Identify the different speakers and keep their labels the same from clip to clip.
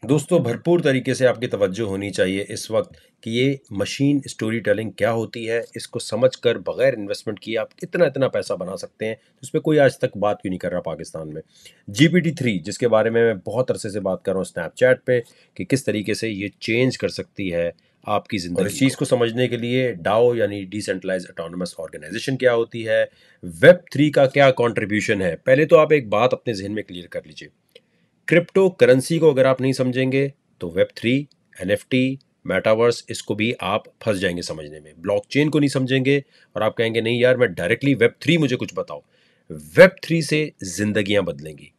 Speaker 1: दोस्तों भरपूर तरीके से आपकी तवज्जो होनी चाहिए इस वक्त कि ये मशीन स्टोरी टेलिंग क्या होती है। इसको समझकर बगैर इन्वेस्टमेंट किए आप इतना इतना पैसा बना सकते हैं। तो इस पर कोई आज तक बात क्यों नहीं कर रहा पाकिस्तान में। GPT-3 जिसके बारे में मैं बहुत अरसे से बात कर रहा हूँ स्नैपचैट पे कि किस तरीके से ये चेंज कर सकती है आपकी ज़िंदगी और इस चीज़ को समझने के लिए डाओ यानी डिसेंट्रलाइज्ड ऑटोनोमस ऑर्गेनाइजेशन क्या होती है, वेब 3 का क्या कंट्रीब्यूशन है। पहले तो आप एक बात अपने जहन में क्लियर कर लीजिए। क्रिप्टो करेंसी को अगर आप नहीं समझेंगे तो वेब 3, NFT, मेटावर्स इसको भी आप फंस जाएंगे समझने में। ब्लॉकचेन को नहीं समझेंगे और आप कहेंगे नहीं यार मैं डायरेक्टली वेब 3 मुझे कुछ बताओ। वेब 3 से जिंदगियां बदलेंगी।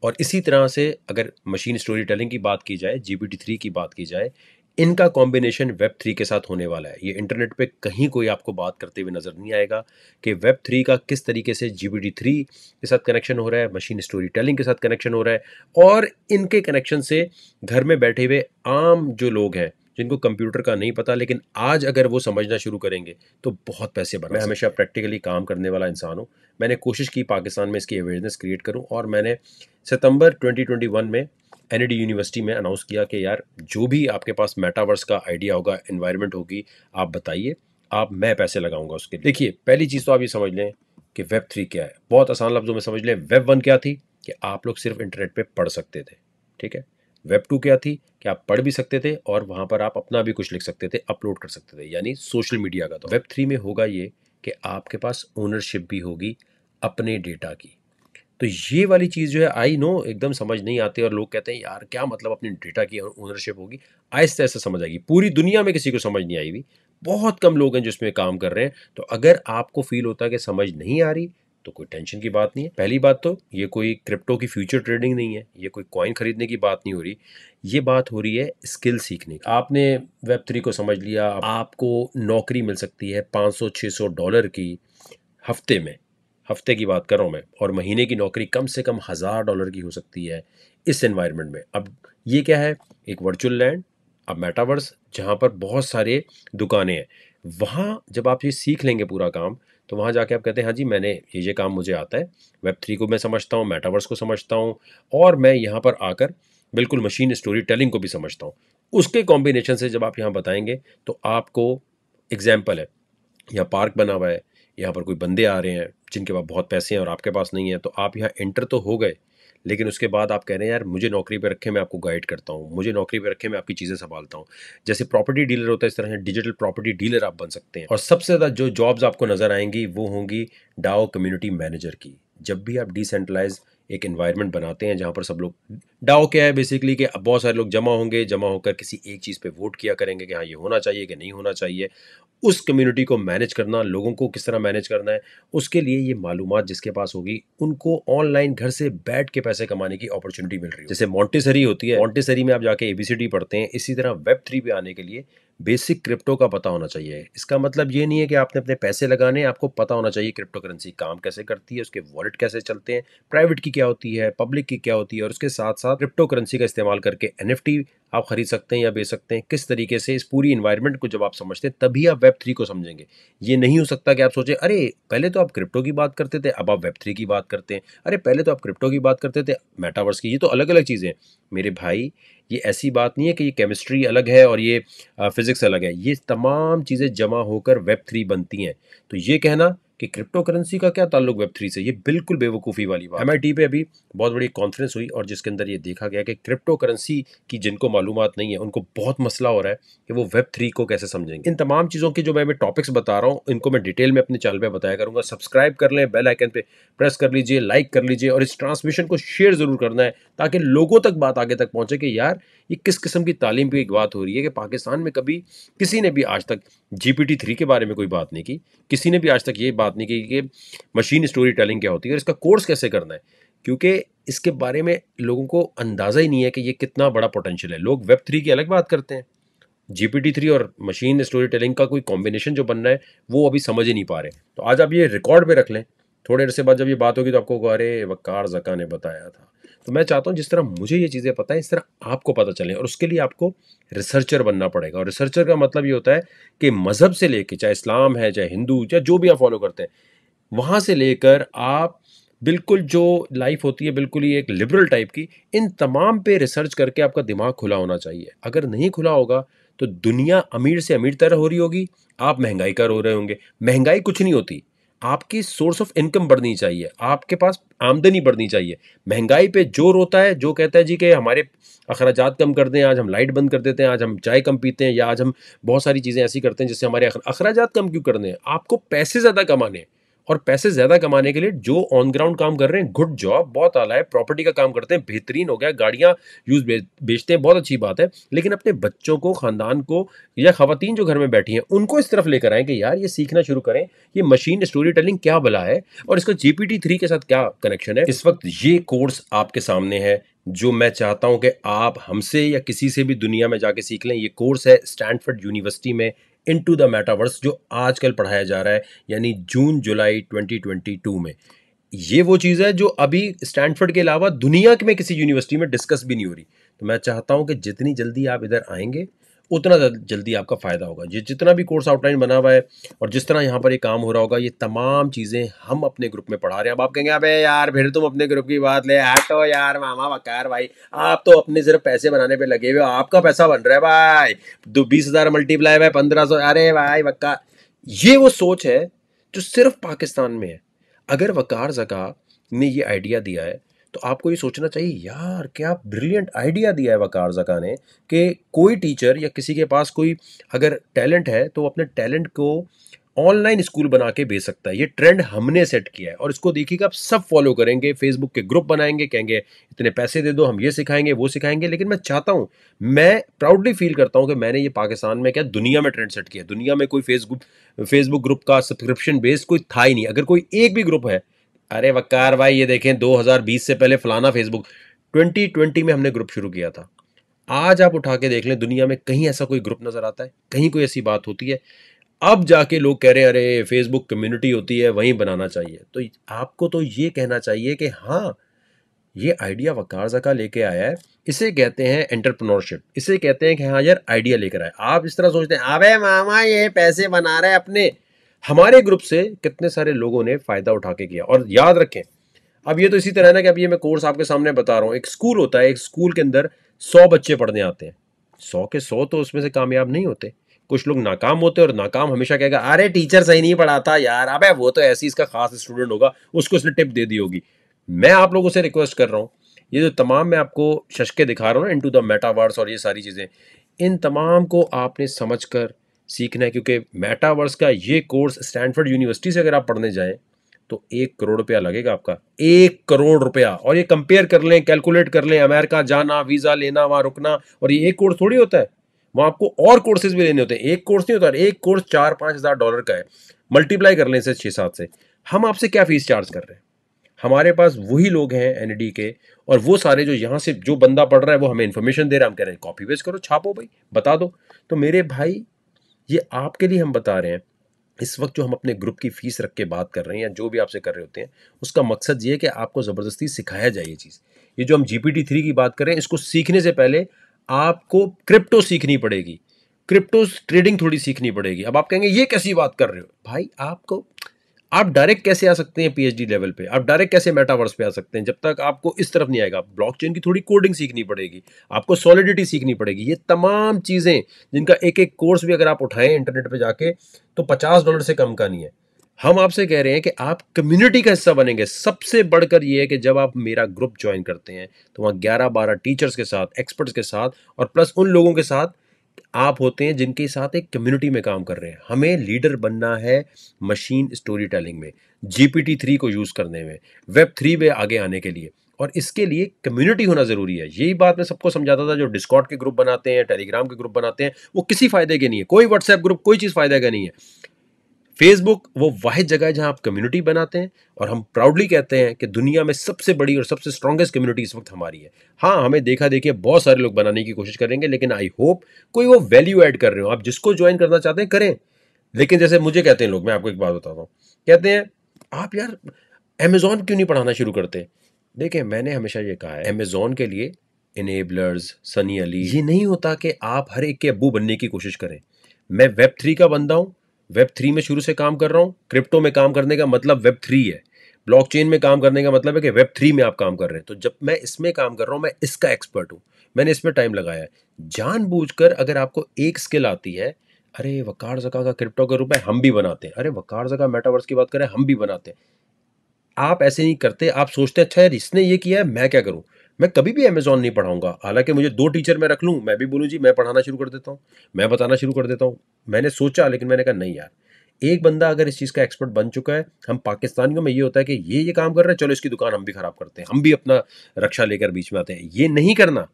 Speaker 1: और इसी तरह से अगर मशीन स्टोरी टेलिंग की बात की जाए, GPT-3 की बात की जाए, इनका कॉम्बिनेशन वेब 3 के साथ होने वाला है। ये इंटरनेट पे कहीं कोई आपको बात करते हुए नजर नहीं आएगा कि वेब 3 का किस तरीके से GPT-3 के साथ कनेक्शन हो रहा है, मशीन स्टोरी टेलिंग के साथ कनेक्शन हो रहा है। और इनके कनेक्शन से घर में बैठे हुए आम जो लोग हैं जिनको कंप्यूटर का नहीं पता, लेकिन आज अगर वो समझना शुरू करेंगे तो बहुत पैसे बना सकते हैं। मैं हमेशा प्रैक्टिकली काम करने वाला इंसान हूँ। मैंने कोशिश की पाकिस्तान में इसकी अवेयरनेस क्रिएट करूँ और मैंने सितंबर 2021 में NID यूनिवर्सिटी में अनाउंस किया कि यार जो भी आपके पास मेटावर्स का आइडिया होगा, एनवायरनमेंट होगी, आप बताइए, आप मैं पैसे लगाऊंगा उसके लिए। देखिए पहली चीज़ तो आप ये समझ लें कि वेब 3 क्या है। बहुत आसान लफ्ज़ों में समझ लें। वेब 1 क्या थी कि आप लोग सिर्फ इंटरनेट पे पढ़ सकते थे, ठीक है। वेब 2 क्या थी कि आप पढ़ भी सकते थे और वहाँ पर आप अपना भी कुछ लिख सकते थे, अपलोड कर सकते थे, यानी सोशल मीडिया का। तो वेब 3 में होगा ये कि आपके पास ओनरशिप भी होगी अपने डेटा की। तो ये वाली चीज़ जो है, आई नो एकदम समझ नहीं आती और लोग कहते हैं यार क्या मतलब अपने डेटा की ओनरशिप होगी। आहिस्ता आहिस्ता समझ आएगी। पूरी दुनिया में किसी को समझ नहीं आई हुई, बहुत कम लोग हैं जो इसमें काम कर रहे हैं। तो अगर आपको फील होता है कि समझ नहीं आ रही तो कोई टेंशन की बात नहीं है। पहली बात तो ये कोई क्रिप्टो की फ्यूचर ट्रेडिंग नहीं है, ये कोई कॉइन खरीदने की बात नहीं हो रही। ये बात हो रही है स्किल सीखने की। आपने वेब 3 को समझ लिया, आपको नौकरी मिल सकती है $500-600 की हफ्ते में। हफ्ते की बात कर रहा हूँ मैं, और महीने की नौकरी कम से कम $1000 की हो सकती है इस एनवायरनमेंट में। अब ये क्या है, एक वर्चुअल लैंड, अब मेटावर्स जहाँ पर बहुत सारे दुकानें हैं। वहाँ जब आप ये सीख लेंगे पूरा काम, तो वहाँ जाके आप कहते हैं हाँ जी मैंने ये काम मुझे आता है, वेब 3 को मैं समझता हूँ, मेटावर्स को समझता हूँ, और मैं यहाँ पर आकर बिल्कुल मशीन स्टोरी टेलिंग को भी समझता हूँ। उसके कॉम्बिनेशन से जब आप यहाँ बताएंगे तो आपको एग्जाम्पल है, यहाँ पार्क बना हुआ है, यहाँ पर कोई बंदे आ रहे हैं जिनके पास बहुत पैसे हैं और आपके पास नहीं है, तो आप यहाँ एंटर तो हो गए, लेकिन उसके बाद आप कह रहे हैं यार मुझे नौकरी पे रखे, मैं आपको गाइड करता हूँ, मुझे नौकरी पे रखे, मैं आपकी चीज़ें संभालता हूँ। जैसे प्रॉपर्टी डीलर होता है, इस तरह से डिजिटल प्रॉपर्टी डीलर आप बन सकते हैं। और सबसे ज़्यादा जो जॉब्स आपको नजर आएंगी वो होंगी डाओ कम्युनिटी मैनेजर की। जब भी आप डिसेंट्रलाइज एक एनवायरनमेंट बनाते हैं जहाँ पर सब लोग, डाओ क्या है बेसिकली कि अब बहुत सारे लोग जमा होंगे, जमा होकर किसी एक चीज़ पे वोट किया करेंगे कि हाँ ये होना चाहिए कि नहीं होना चाहिए। उस कम्युनिटी को मैनेज करना, लोगों को किस तरह मैनेज करना है, उसके लिए ये मालूमात जिसके पास होगी उनको ऑनलाइन घर से बैठ के पैसे कमाने की अपॉर्चुनिटी मिल रही है। जैसे मॉन्टेसरी होती है, मॉन्टेसरी में आप जाके ABCD पढ़ते हैं, इसी तरह वेब 3 पे आने के लिए बेसिक क्रिप्टो का पता होना चाहिए। इसका मतलब ये नहीं है कि आपने अपने पैसे लगाने, आपको पता होना चाहिए क्रिप्टो करेंसी काम कैसे करती है, उसके वॉलेट कैसे चलते हैं, प्राइवेट की क्या होती है, पब्लिक की क्या होती है, और उसके साथ साथ क्रिप्टो करेंसी का इस्तेमाल करके NFT आप खरीद सकते हैं या बेच सकते हैं। किस तरीके से इस पूरी इन्वायरमेंट को जब आप समझते हैं तभी आप वेब 3 को समझेंगे। ये नहीं हो सकता कि आप सोचे अरे पहले तो आप क्रिप्टो की बात करते थे अब आप वेब 3 की बात करते हैं, अरे पहले तो आप क्रिप्टो की बात करते थे मेटावर्स की। ये तो अलग अलग चीज़ें हैं मेरे भाई। ये ऐसी बात नहीं है कि ये केमिस्ट्री अलग है और ये फिजिक्स अलग है। ये तमाम चीज़ें जमा होकर वेब 3 बनती हैं। तो ये कहना कि क्रिप्टो करेंसी का क्या ताल्लुक वेब 3 से, ये बिल्कुल बेवकूफ़ी वाली बात। MIT पे अभी बहुत बड़ी कॉन्फ्रेंस हुई और जिसके अंदर ये देखा गया कि क्रिप्टो करेंसी की जिनको मालूमात नहीं है उनको बहुत मसला हो रहा है कि वो वेब 3 को कैसे समझेंगे। इन तमाम चीज़ों की जो मैं टॉपिक्स बता रहा हूँ इनको मैं डिटेल में अपने चैनल पे बताया करूँगा। सब्सक्राइब कर लें, बेल आइकन पे प्रेस कर लीजिए, लाइक कर लीजिए और इस ट्रांसमिशन को शेयर ज़रूर करना है ताकि लोगों तक बात आगे तक पहुँचे कि यार ये किस किस्म की तालीम की एक बात हो रही है कि पाकिस्तान में कभी किसी ने भी आज तक GPT-3 के बारे में कोई बात नहीं की, किसी ने भी आज तक ये बात नहीं की कि मशीन स्टोरी टेलिंग क्या होती है और इसका कोर्स कैसे करना है, क्योंकि इसके बारे में लोगों को अंदाज़ा ही नहीं है कि ये कितना बड़ा पोटेंशियल है। लोग वेब 3 की अलग बात करते हैं, GPT-3 और मशीन स्टोरी टेलिंग का कोई कॉम्बिनेशन जो बनना है वो अभी समझ ही नहीं पा रहे। तो आज आप ये रिकॉर्ड पे रख लें, थोड़े देर से बाद जब ये बात होगी तो आपको होगा, अरे वकार ज़का ने बताया था। तो मैं चाहता हूँ जिस तरह मुझे ये चीज़ें पता है इस तरह आपको पता चले, और उसके लिए आपको रिसर्चर बनना पड़ेगा। और रिसर्चर का मतलब ये होता है कि मज़हब से लेके, चाहे इस्लाम है चाहे हिंदू, चाहे जो भी आप फॉलो करते हैं, वहाँ से लेकर आप बिल्कुल जो लाइफ होती है बिल्कुल ही एक लिबरल टाइप की, इन तमाम पे रिसर्च करके आपका दिमाग खुला होना चाहिए। अगर नहीं खुला होगा तो दुनिया अमीर से अमीर तरह हो रही होगी, आप महंगाई का रो रहे होंगे। महंगाई कुछ नहीं होती, आपकी सोर्स ऑफ इनकम बढ़नी चाहिए, आपके पास आमदनी बढ़नी चाहिए। महंगाई पे जो रोता है, जो कहता है जी कि हमारे अखराजात कम कर दें, आज हम लाइट बंद कर देते हैं, आज हम चाय कम पीते हैं, या आज हम बहुत सारी चीज़ें ऐसी करते हैं जिससे हमारे अखराजात कम क्यों करने हैं। आपको पैसे ज़्यादा कमाने हैं, और पैसे ज़्यादा कमाने के लिए जो ऑन ग्राउंड काम कर रहे हैं, गुड जॉब, बहुत आला है, प्रॉपर्टी का काम करते हैं, बेहतरीन हो गया, गाड़ियाँ बेचते हैं, बहुत अच्छी बात है। लेकिन अपने बच्चों को, ख़ानदान को, या ख़वातीन जो घर में बैठी हैं, उनको इस तरफ लेकर आएँ कि यार ये सीखना शुरू करें, ये मशीन स्टोरी टेलिंग क्या भला है और इसका GPT-3 के साथ क्या कनेक्शन है। इस वक्त ये कोर्स आपके सामने है, जो मैं चाहता हूं कि आप हमसे या किसी से भी दुनिया में जाके सीख लें। ये कोर्स है स्टैनफोर्ड यूनिवर्सिटी में, इनटू द मेटावर्स, जो आजकल पढ़ाया जा रहा है, यानी जून जुलाई 2022 में। ये वो चीज़ है जो अभी स्टैनफोर्ड के अलावा दुनिया में किसी यूनिवर्सिटी में डिस्कस भी नहीं हो रही। तो मैं चाहता हूं कि जितनी जल्दी आप इधर आएंगे उतना जल्दी आपका फ़ायदा होगा। ये जितना भी कोर्स आउटलाइन बना हुआ है और जिस तरह यहाँ पर ये काम हो रहा होगा, ये तमाम चीज़ें हम अपने ग्रुप में पढ़ा रहे हैं। अब आप कहेंगे अबे यार फिर तुम अपने ग्रुप की बात ले, हटो यार मामा वकार भाई, आप तो अपने सिर्फ पैसे बनाने पे लगे हुए हो, आपका पैसा बन रहा है भाई, 20,000 मल्टीप्लाई बाय 1500, अरे भाई वकार। ये वो सोच है जो सिर्फ पाकिस्तान में है। अगर वकार ज़का ने ये आइडिया दिया है तो आपको ये सोचना चाहिए यार क्या ब्रिलियंट आइडिया दिया है वकार ज़का ने, कि कोई टीचर या किसी के पास कोई अगर टैलेंट है तो अपने टैलेंट को ऑनलाइन स्कूल बना के भेज सकता है। ये ट्रेंड हमने सेट किया है और इसको देखिएगा आप सब फॉलो करेंगे, फेसबुक के ग्रुप बनाएंगे, कहेंगे इतने पैसे दे दो, हम ये सिखाएंगे वो सिखाएंगे। लेकिन मैं चाहता हूँ, मैं प्राउडली फील करता हूँ कि मैंने ये पाकिस्तान में क्या दुनिया में ट्रेंड सेट किया। दुनिया में कोई फेसबुक ग्रुप का सब्सक्रिप्शन बेस्ड कोई था ही नहीं। अगर कोई एक भी ग्रुप है, अरे वकार भाई ये देखें 2020 से पहले फलाना फेसबुक, 2020 में हमने ग्रुप शुरू किया था। आज आप उठा के देख लें दुनिया में कहीं ऐसा कोई ग्रुप नजर आता है, कहीं कोई ऐसी बात होती है? अब जाके लोग कह रहे हैं अरे फेसबुक कम्युनिटी होती है वहीं बनाना चाहिए। तो आपको तो ये कहना चाहिए कि हाँ, ये आइडिया वकार ज़का लेके आया है, इसे कहते हैं एंटरप्रेन्योरशिप, इसे कहते हैं कि हाँ यार आइडिया लेकर आए। आप इस तरह सोचते हैं अबे मामा ये पैसे बना रहे हैं अपने। हमारे ग्रुप से कितने सारे लोगों ने फायदा उठा के किया। और याद रखें, अब ये तो इसी तरह है ना कि अब ये मैं कोर्स आपके सामने बता रहा हूँ, एक स्कूल होता है, एक स्कूल के अंदर 100 बच्चे पढ़ने आते हैं, 100 के 100 तो उसमें से कामयाब नहीं होते, कुछ लोग नाकाम होते हैं। और नाकाम हमेशा कहेगा अरे टीचर सही नहीं पढ़ाता यार, अबे वो तो ऐसी इसका खास स्टूडेंट होगा, उसको उसने टिप दे दी होगी। मैं आप लोगों से रिक्वेस्ट कर रहा हूँ, ये जो तमाम मैं आपको शशके दिखा रहा हूँ ना, इनटू द मेटावर्स और ये सारी चीज़ें, इन तमाम को आपने समझ कर सीखना है। क्योंकि मेटावर्स का ये कोर्स स्टैनफोर्ड यूनिवर्सिटी से अगर आप पढ़ने जाएं तो 1 करोड़ रुपया लगेगा आपका, 1 करोड़ रुपया। और ये कंपेयर कर लें, कैलकुलेट कर लें, अमेरिका जाना, वीज़ा लेना, वहाँ रुकना, और ये एक कोर्स थोड़ी होता है, वहाँ आपको और कोर्सेज भी लेने होते हैं। एक कोर्स नहीं होता, एक कोर्स 4-5 हज़ार डॉलर का है। मल्टीप्लाई कर लें इसे 6-7 से। हम आपसे क्या फीस चार्ज कर रहे हैं? हमारे पास वही लोग हैं एनडी के, और वो सारे जो यहाँ से जो बंदा पढ़ रहा है वो हमें इन्फॉर्मेशन दे रहा है, हम कह रहे हैं कॉपी पेस्ट करो, छापो भाई, बता दो। तो मेरे भाई, ये आपके लिए हम बता रहे हैं। इस वक्त जो हम अपने ग्रुप की फीस रख के बात कर रहे हैं या जो भी आपसे कर रहे होते हैं, उसका मकसद ये है कि आपको ज़बरदस्ती सिखाया जाए ये चीज़। ये जो हम GPT-3 की बात कर रहे हैं, इसको सीखने से पहले आपको क्रिप्टो सीखनी पड़ेगी, क्रिप्टो ट्रेडिंग थोड़ी सीखनी पड़ेगी। अब आप कहेंगे ये कैसी बात कर रहे हो भाई, आपको, आप डायरेक्ट कैसे आ सकते हैं PhD लेवल पे, आप डायरेक्ट कैसे मेटावर्स पे आ सकते हैं जब तक आपको इस तरफ नहीं आएगा। ब्लॉकचेन की थोड़ी कोडिंग सीखनी पड़ेगी, आपको सॉलिडिटी सीखनी पड़ेगी। ये तमाम चीज़ें जिनका एक एक कोर्स भी अगर आप उठाएं इंटरनेट पे जाके तो $50 से कम का नहीं है। हम आपसे कह रहे हैं कि आप कम्युनिटी का हिस्सा बनेंगे। सबसे बढ़कर ये है कि जब आप मेरा ग्रुप ज्वाइन करते हैं तो वहाँ 11-12 टीचर्स के साथ, एक्सपर्ट्स के साथ, और प्लस उन लोगों के साथ आप होते हैं जिनके साथ एक कम्युनिटी में काम कर रहे हैं। हमें लीडर बनना है मशीन स्टोरी टेलिंग में, GPT-3 को यूज़ करने में, Web3 में आगे आने के लिए, और इसके लिए कम्युनिटी होना ज़रूरी है। यही बात मैं सबको समझाता था। जो डिस्कॉर्ड के ग्रुप बनाते हैं, टेलीग्राम के ग्रुप बनाते हैं, वो किसी फ़ायदे के नहीं है। कोई व्हाट्सएप ग्रुप, कोई चीज़ फ़ायदे का नहीं है। फेसबुक वो वाहिद जगह है जहां आप कम्युनिटी बनाते हैं, और हम प्राउडली कहते हैं कि दुनिया में सबसे बड़ी और सबसे स्ट्रॉन्गेस्ट कम्युनिटी इस वक्त हमारी है। हाँ, हमें देखा देखिए बहुत सारे लोग बनाने की कोशिश करेंगे, लेकिन आई होप कोई वो वैल्यू ऐड कर रहे हो। आप जिसको ज्वाइन करना चाहते हैं करें। लेकिन जैसे मुझे कहते हैं लोग, मैं आपको एक बात बताता हूँ, कहते हैं आप यार अमेजोन क्यों नहीं पढ़ाना शुरू करते? देखिए, मैंने हमेशा ये कहा है, अमेजोन के लिए इनेबलर्स, सनी अली, ये नहीं होता कि आप हर एक के अब्बू बनने की कोशिश करें। मैं Web3 का बंदा हूँ, Web3 में शुरू से काम कर रहा हूँ। क्रिप्टो में काम करने का मतलब Web3 है। ब्लॉकचेन में काम करने का मतलब है कि वेब 3 में आप काम कर रहे हैं। तो जब मैं इसमें काम कर रहा हूँ, मैं इसका एक्सपर्ट हूँ, मैंने इसमें टाइम लगाया है। जानबूझकर अगर आपको एक स्किल आती है, अरे वकार ज़का का क्रिप्टो के रूप में हम भी बनाते हैं, अरे वकार ज़का मेटावर्स की बात करें हम भी बनाते हैं, आप ऐसे नहीं करते। आप सोचते हैं अच्छा यार इसने ये किया है, मैं क्या करूं। मैं कभी भी अमेजोन नहीं पढ़ाऊंगा, हालांकि मुझे 2 टीचर में रख लूं, मैं भी बोलूं जी मैं पढ़ाना शुरू कर देता हूं, मैं बताना शुरू कर देता हूं। मैंने सोचा, लेकिन मैंने कहा नहीं यार, एक बंदा अगर इस चीज़ का एक्सपर्ट बन चुका है, हम पाकिस्तानियों में ये होता है कि ये काम कर रहे हैं, चलो इसकी दुकान हम भी खराब करते हैं, हम भी अपना रक्षा लेकर बीच में आते हैं, ये नहीं करना।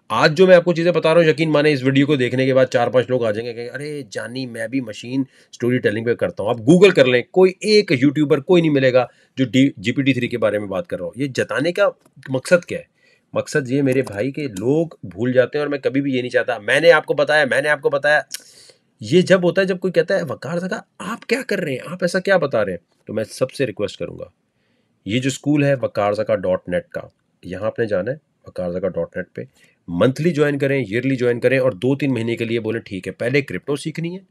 Speaker 1: आज जो मैं आपको चीज़ें बता रहा हूँ, यकीन माने इस वीडियो को देखने के बाद 4-5 लोग आ जाएंगे कि अरे जानी मैं भी मशीन स्टोरी टेलिंग पे करता हूँ। आप गूगल कर लें, कोई एक यूट्यूबर कोई नहीं मिलेगा जो GPT-3 के बारे में बात कर रहा हूँ। ये जताने का मकसद क्या है? मकसद ये मेरे भाई के लोग भूल जाते हैं, और मैं कभी भी ये नहीं चाहता मैंने आपको बताया, मैंने आपको बताया। ये जब होता है जब कोई कहता है वकार सका आप क्या कर रहे हैं, आप ऐसा क्या बता रहे हैं, तो मैं सबसे रिक्वेस्ट करूंगा, ये जो स्कूल है वकारज़का.नेट का, यहाँ आपने जाना है वकारज़का.नेट पे, मंथली ज्वाइन करें, ईयरली ज्वाइन करें, और 2-3 महीने के लिए बोले ठीक है पहले क्रिप्टो सीखनी है,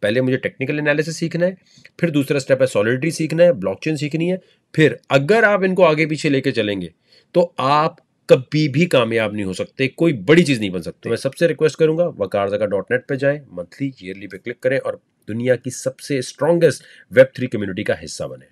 Speaker 1: पहले मुझे टेक्निकल एनालिसिस सीखना है, फिर दूसरा स्टेप है सॉलिडिटी सीखना है, ब्लॉकचेन सीखनी है। फिर अगर आप इनको आगे पीछे लेके चलेंगे तो आप कभी भी कामयाब नहीं हो सकते, कोई बड़ी चीज़ नहीं बन सकते। तो मैं सबसे रिक्वेस्ट करूंगा वकारज़का.नेट पे जाएं, मंथली ईयरली पे क्लिक करें और दुनिया की सबसे स्ट्रॉन्गेस्ट वेब 3 कम्युनिटी का हिस्सा बने।